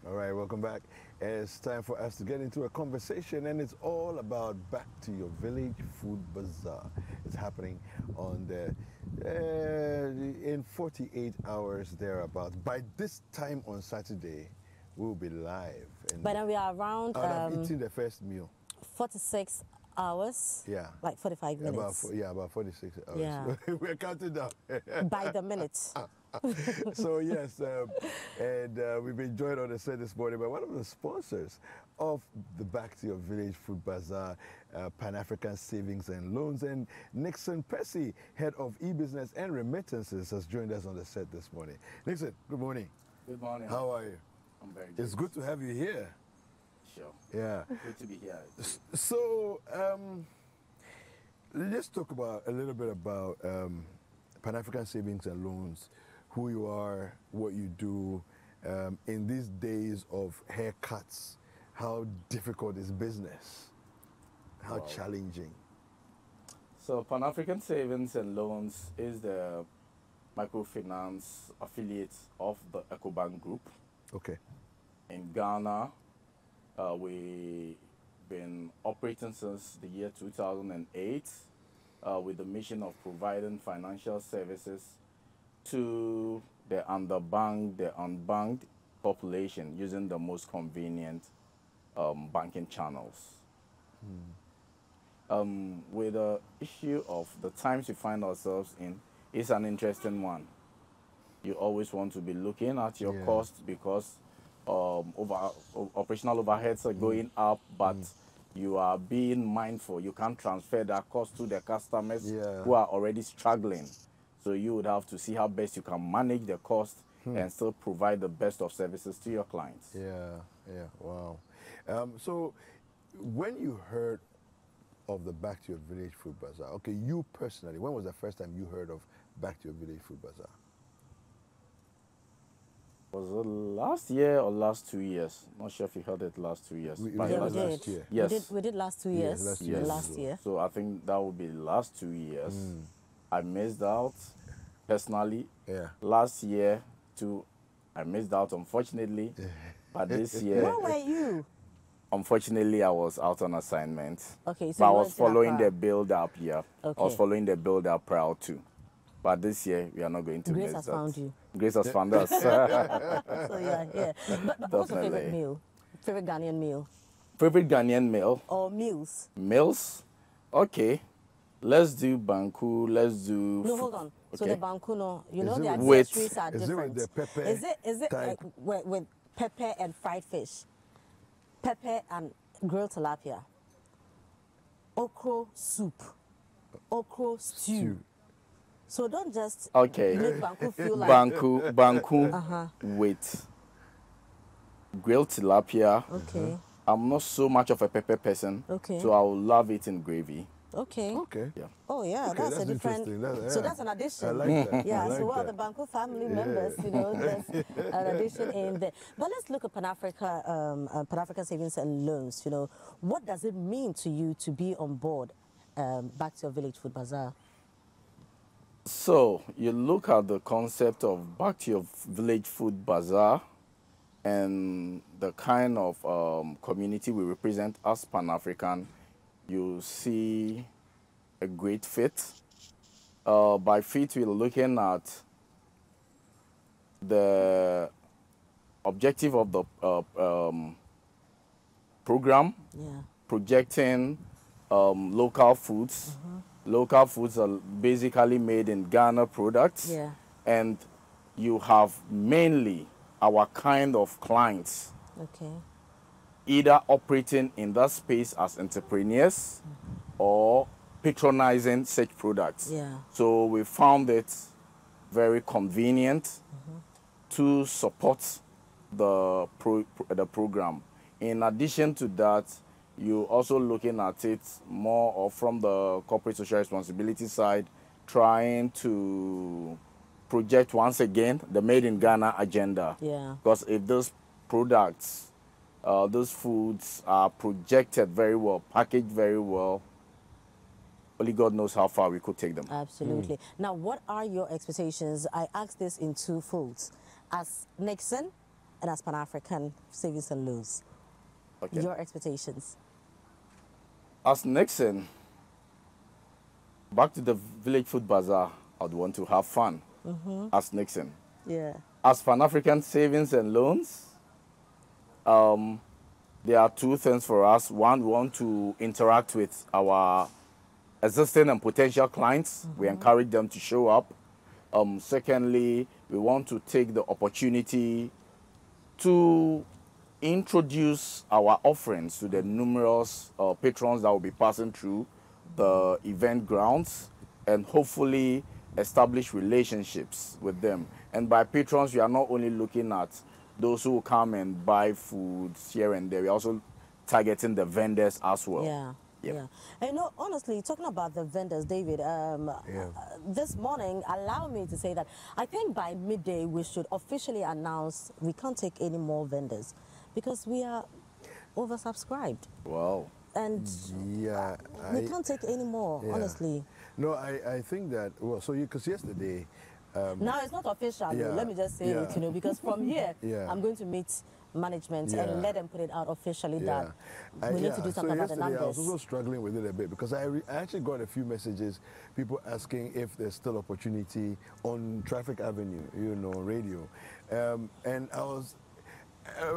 All right, welcome back. It's time for us to get into a conversation, and it's all about Back to Your Village Food Bazaar. It's happening on the in 48 hours thereabouts. By this time on Saturday, we'll be live. And But then we are around I've eaten the first meal. 46 hours. Yeah. Like 45 minutes. About 46 hours. Yeah. We're counting down. By the minute. So yes, we've been joined on the set this morning by one of the sponsors of the Back to Your Village Food Bazaar, Pan-African Savings and Loans, and Nixon Percy, head of e-business and remittances, has joined us on the set this morning. Nixon, good morning. Good morning. How are you? I'm very good. It's good to have you here. Sure. Yeah. Good to be here. So let's talk about a little bit about Pan-African Savings and Loans, who you are, what you do, in these days of haircuts. How difficult is business? How challenging? So Pan-African Savings and Loans is the microfinance affiliate of the EcoBank Group. Okay. In Ghana, we've been operating since the year 2008 with the mission of providing financial services to the underbanked, the unbanked population using the most convenient banking channels. With the issue of the times we find ourselves in, it's an interesting one. You always want to be looking at your costs because operational overheads are going up, but you are being mindful. You can't transfer that cost to the customers who are already struggling. So you would have to see how best you can manage the cost and still provide the best of services to your clients. Yeah, wow. So when you heard of the Back to Your Village Food Bazaar, okay, you personally, when was the first time you heard of Back to Your Village Food Bazaar? Was it last year or last 2 years? Not sure if you heard it last 2 years. We did. last year. Yes. We did last 2 years. Last year. So I think that would be the last 2 years. I missed out personally. Yeah. Last year too, I missed out unfortunately. But this year, Where were you? unfortunately, I was out on assignment. Okay, so but I you was went to following Accra. the build-up. Yeah, Okay. I was following the build-up prior to. But this year, we are not going to Grace miss has that. found you. Grace has found us. So you are here. But what's your favorite Definitely. meal? Favorite Ghanaian meal? Favorite Ghanaian meal? Or meals? Meals? Okay. Let's do banku. Let's do. No, hold on. So Okay. the bankuno, you know Is the it with- accessories are is it different. with the pepper Is it type? with pepper and fried fish? Pepper and grilled tilapia. Okra soup. Okra stew. So don't just Okay. make banku feel like Banku with grilled tilapia. okay, I'm not so much of a pepper person, Okay. so I will love it in gravy. okay. Okay. Yeah. Oh yeah, Okay, that's a different. interesting. That's- So yeah. that's an addition. I like that. Yeah, I like so what are that. the Banco family members, you know, there's an addition in there. But let's look at Pan-African Savings and Loans, you know. What does it mean to you to be on board Back to Your Village Food Bazaar? So you look at the concept of Back to Your Village Food Bazaar and the kind of community we represent as Pan-African, you see a great fit. By fit, we're looking at the objective of the program, projecting local foods. Local foods are basically made in Ghana products. And you have mainly our kind of clients Okay. either operating in that space as entrepreneurs or patronizing such products. So we found it very convenient to support the program. In addition to that, you're also looking at it more of from the corporate social responsibility side, trying to project once again the Made in Ghana agenda. Because if those products, those foods are projected very well, packaged very well, only God knows how far we could take them. Absolutely. Now, what are your expectations? I ask this in two folds. As Nixon, and as Pan-African Savings and Loans? Okay. Your expectations? As Nixon, back to the Village Food Bazaar, I'd want to have fun. As Nixon. Yeah. As Pan-African Savings and Loans, there are two things for us. One, we want to interact with our existing and potential clients. We encourage them to show up. Secondly, we want to take the opportunity to introduce our offerings to the numerous patrons that will be passing through the event grounds and hopefully establish relationships with them. And by patrons, we are not only looking at those who come and buy food here and there, we're also targeting the vendors as well. Yeah. Yeah. And you know, honestly, talking about the vendors, David, this morning, allow me to say that I think by midday we should officially announce we can't take any more vendors because we are oversubscribed. Wow. And yeah, we can't take any more, honestly. No, I think that, well, so because yesterday... now it's not official, yeah, let me just say it, you know, because from here, I'm going to meet management and let them put it out officially that we need to do something about the numbers. I was also struggling with it a bit because I actually got a few messages, people asking if there's still opportunity on Traffic Avenue, you know, radio. And I was...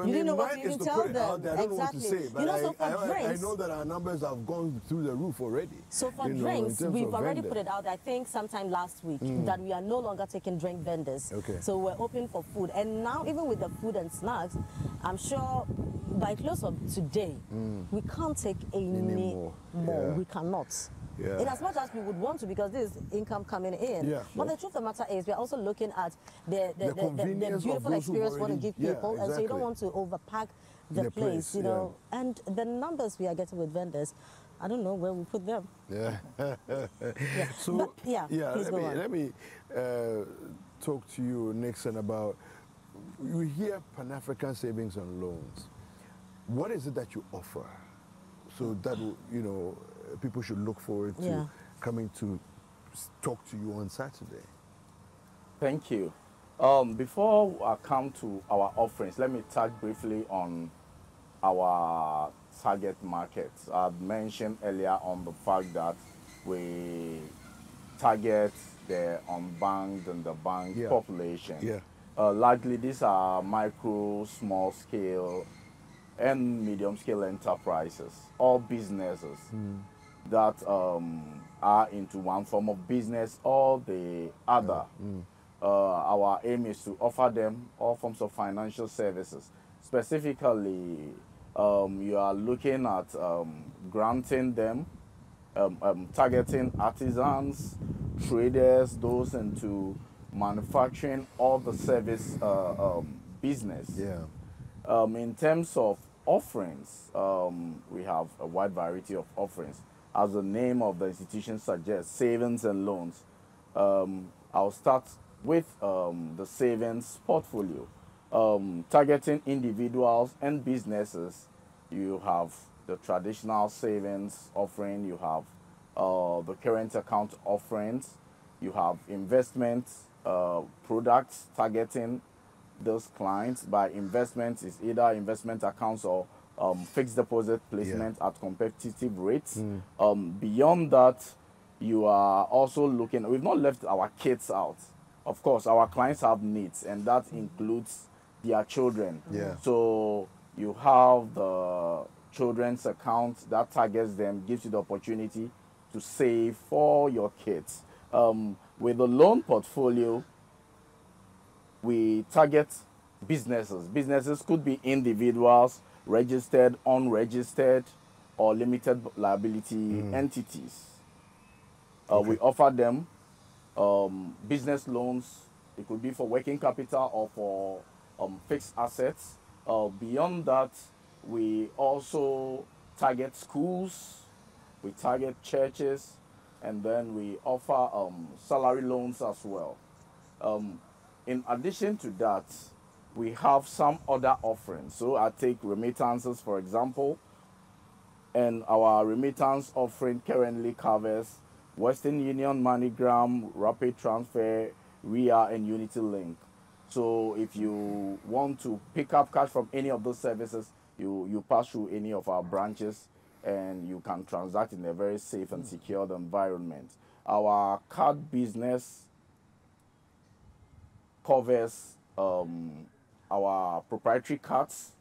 you didn't know what to even tell them. I don't know what to say, but you know, so for drinks, I know that our numbers have gone through the roof already. So for drinks, we've already put it out, I think, sometime last week, that we are no longer taking drink vendors. Okay. So we're open for food. And now, even with the food and snacks, I'm sure by close of today, we can't take any more. Yeah. We cannot. Yeah. In as much as we would want to, because this is income coming in. Yeah. But the truth of the matter is, we're also looking at the beautiful experience we want to give people, and so you don't want to overpack the place, you know. And the numbers we are getting with vendors, I don't know where we put them. Yeah. So but, let me talk to you, Nixon, about, you hear Pan-African Savings and Loans. What is it that you offer? So that, you know, people should look forward to coming to talk to you on Saturday. Thank you. Before I come to our offerings, let me touch briefly on our target markets. I mentioned earlier on the fact that we target the unbanked and the banked population. Yeah. Largely, these are micro, small scale, and medium scale enterprises, all businesses that are into one form of business or the other. Our aim is to offer them all forms of financial services. Specifically, you are looking at granting them, targeting artisans, traders, those into manufacturing, all the service business. Yeah. In terms of offerings, we have a wide variety of offerings. As the name of the institution suggests, savings and loans. I'll start with the savings portfolio. Targeting individuals and businesses, you have the traditional savings offering, you have the current account offerings, you have investment products targeting those clients. By investments, is either investment accounts or fixed deposit placement at competitive rates. Beyond that, you are also looking, we've not left our kids out. Of course, our clients have needs, and that includes their children. So you have the children's account that targets them, gives you the opportunity to save for your kids. With the loan portfolio, we target businesses. Businesses could be individuals, registered, unregistered, or limited liability entities. We offer them business loans. It could be for working capital or for fixed assets. Beyond that, we also target schools, we target churches, and then we offer salary loans as well. In addition to that, we have some other offerings. So I take remittances, for example, and our remittance offering currently covers Western Union, MoneyGram, Rapid Transfer, RIA, and Unity Link. So if you want to pick up cash from any of those services, you pass through any of our branches and you can transact in a very safe and secure environment. Our card business covers our proprietary cards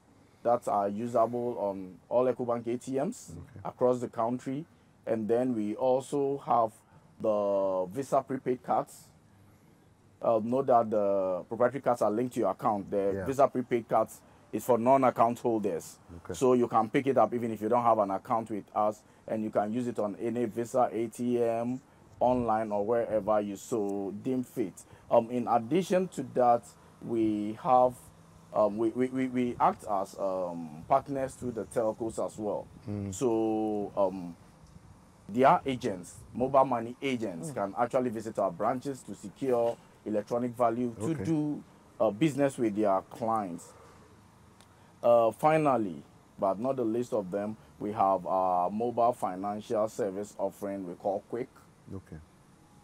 that are usable on all EcoBank ATMs across the country. And then we also have the Visa prepaid cards. Note that the proprietary cards are linked to your account. The Visa prepaid cards is for non-account holders. So you can pick it up even if you don't have an account with us, and you can use it on any Visa ATM, online, or wherever you so deem fit. In addition to that, we have we act as partners to the telcos as well. So their agents, mobile money agents, can actually visit our branches to secure electronic value to do business with their clients. Finally, but not the least of them, we have our mobile financial service offering we call Quick.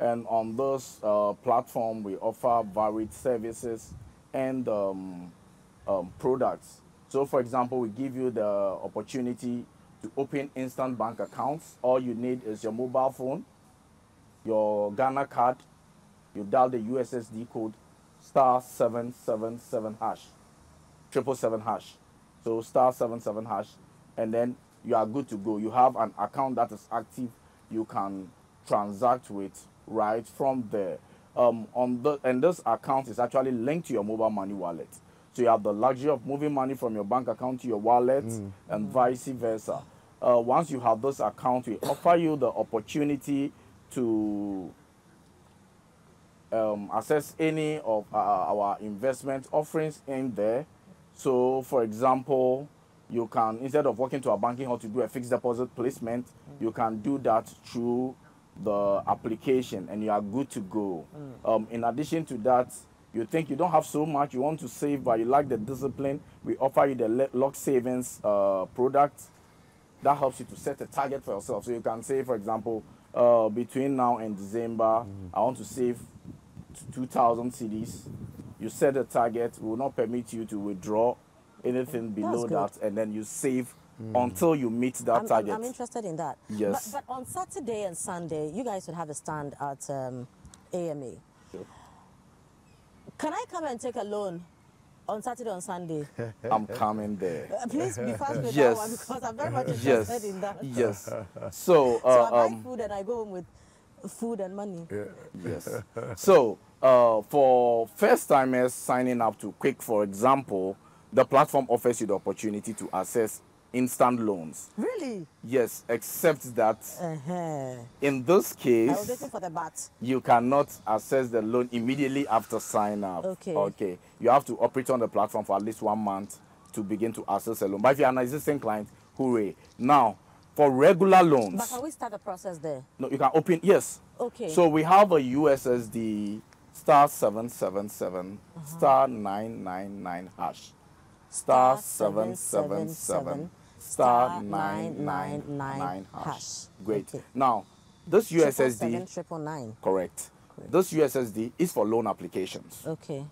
And on this platform, we offer varied services and products. So, for example, we give you the opportunity to open instant bank accounts. All you need is your mobile phone, your Ghana card. You dial the USSD code *777#, 777#. So *77#, and then you are good to go. You have an account that is active. You can transact with right from there. And this account is actually linked to your mobile money wallet. So you have the luxury of moving money from your bank account to your wallet and vice versa. Once you have this account, we offer you the opportunity to access any of our investment offerings in there. So, for example, you can, instead of walking to a banking hall to do a fixed deposit placement, you can do that through the application and you are good to go. In addition to that, you think you don't have so much, you want to save, but you like the discipline, we offer you the lock savings product that helps you to set a target for yourself. So you can say, for example, between now and December, I want to save 2,000 cedis. You set a target, we will not permit you to withdraw anything below that, and then you save until you meet that target. I'm interested in that. Yes. But on Saturday and Sunday, you guys would have a stand at AMA. Sure. Can I come and take a loan on Saturday and Sunday? I'm coming there. Please be fast with Yes. that one, because I'm very much interested in that. Yes. So I buy food and I go home with food and money. Yes. So for first-timers signing up to Quick, for example, the platform offers you the opportunity to access instant loans. Really? Yes, except that in this case, I was waiting for the bat. You cannot access the loan immediately after sign up. Okay. You have to operate on the platform for at least 1 month to begin to access a loan. But if you're an existing client, hooray. Now, for regular loans. But can we start the process there? No, you can open, yes. Okay. So we have a USSD *777 *999#. *777 *999#. Great. Okay. Now, this USSD 777 correct. This USSD is for loan applications. Okay.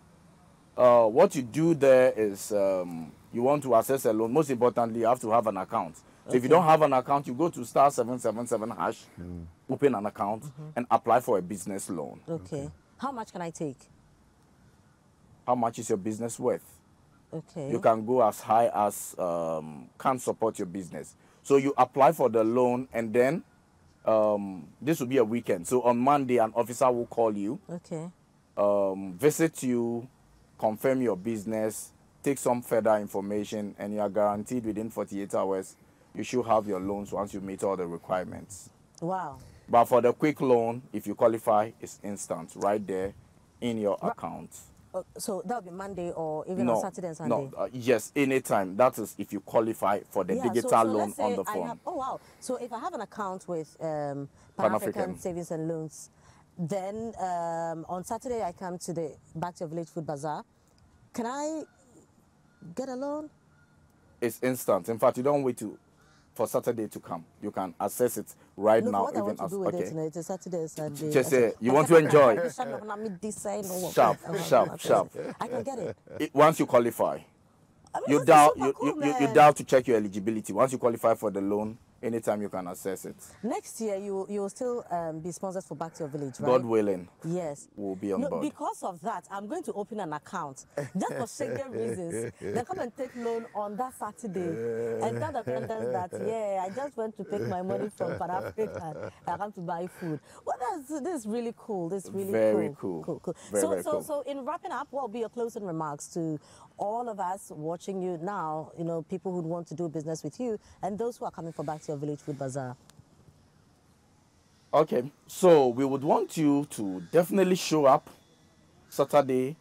What you do there is you want to access a loan. Most importantly, you have to have an account. So if you don't have an account, you go to *777#, open an account, and apply for a business loan. Okay. How much can I take? How much is your business worth? Okay. You can go as high as can support your business. So you apply for the loan, and then this will be a weekend. So on Monday, an officer will call you, visit you, confirm your business, take some further information, and you are guaranteed within 48 hours you should have your loans once you meet all the requirements. Wow. But for the quick loan, if you qualify, it's instant right there in your account. So that would be Monday or even on Saturday and Sunday? No, yes, anytime. That is if you qualify for the digital loan on the phone. Oh, wow. So if I have an account with Pan-African Savings and Loans, then on Saturday I come to back to your village food bazaar. Can I get a loan? It's instant. In fact, you don't wait to for Saturday to come. You can access it right Look, now. what I want to do with it, it's a Saturday, Sunday. Just say you want to enjoy. Sharp. I can get it. Once you qualify, I mean, you dial to check your eligibility. Once you qualify for the loan, anytime you can access it. Next year, you will still be sponsors for Back to Your Village, right? God willing. Yes. We'll be on board. Because of that, I'm going to open an account just for Schengen reasons. Then come and take loan on that Saturday and tell the attendants that, yeah, I just went to take my money from Pan African. I come to buy food. Well, this is really cool. This is really very cool. Cool. Very cool. So in wrapping up, what will be your closing remarks to all of us watching you now, you know, people who want to do business with you and those who are coming for Back to Your Village Food Bazaar? Okay, so we would want you to definitely show up Saturday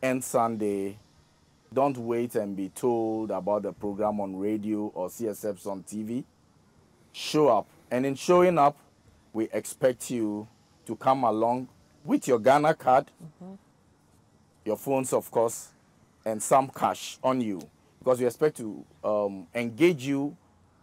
and Sunday. Don't wait and be told about the program on radio or CSFs on TV. Show up. And in showing up, we expect you to come along with your Ghana card, your phones, of course, and some cash on you. Because we expect to engage you,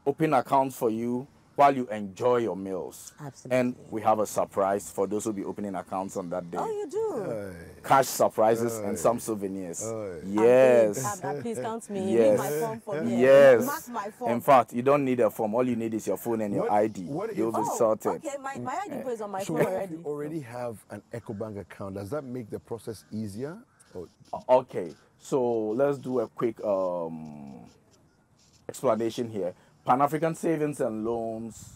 open accounts for you, while you enjoy your meals. Absolutely. And we have a surprise for those who will be opening accounts on that day. Oh, you do? Cash surprises and some souvenirs. Yes. Please count me. Yes. Need my phone for me. Yes. Mark my phone. In fact, you don't need a form. All you need is your phone and your ID. You'll be sorted. Okay, my ID is on my phone So already. if you already have an EcoBank account, does that make the process easier? Or? Okay, so let's do a quick explanation here. Pan-African Savings and Loans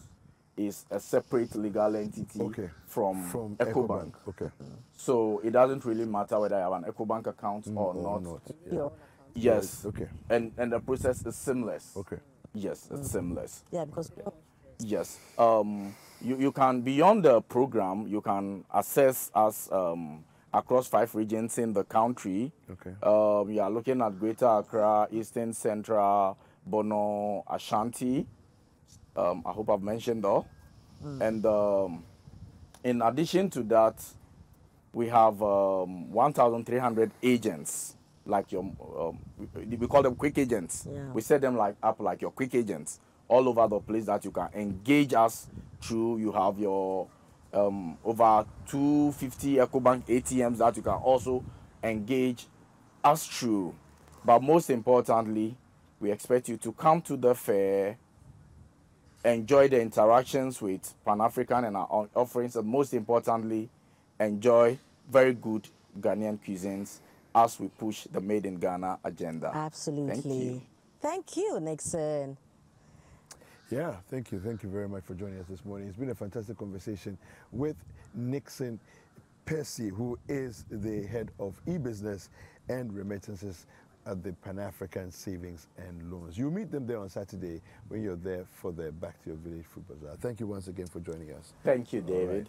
is a separate legal entity from EcoBank. Okay. So it doesn't really matter whether you have an EcoBank account or not. Yeah. Yes. Okay. And the process is seamless. Okay. Yes, it's seamless. Yeah, because... Yes. You can, beyond the program, you can access us across 5 regions in the country. Okay. We are looking at Greater Accra, Eastern Central, Bono, Ashanti. I hope I've mentioned all. And in addition to that, we have 1,300 agents, like your, we call them quick agents. Yeah. We set them up like your quick agents all over the place that you can engage us through. You have your over 250 EcoBank ATMs that you can also engage us through. But most importantly, we expect you to come to the fair, enjoy the interactions with Pan-African and our offerings, and most importantly, enjoy very good Ghanaian cuisines as we push the Made in Ghana agenda. Absolutely. Thank you, Nixon. Yeah, thank you. Thank you very much for joining us this morning. It's been a fantastic conversation with Nixon Percy, who is the head of e-business and remittances at the Pan-African Savings and Loans. You'll meet them there on Saturday when you're there for the Back to Your Village Food Bazaar. Thank you once again for joining us. Thank you, David.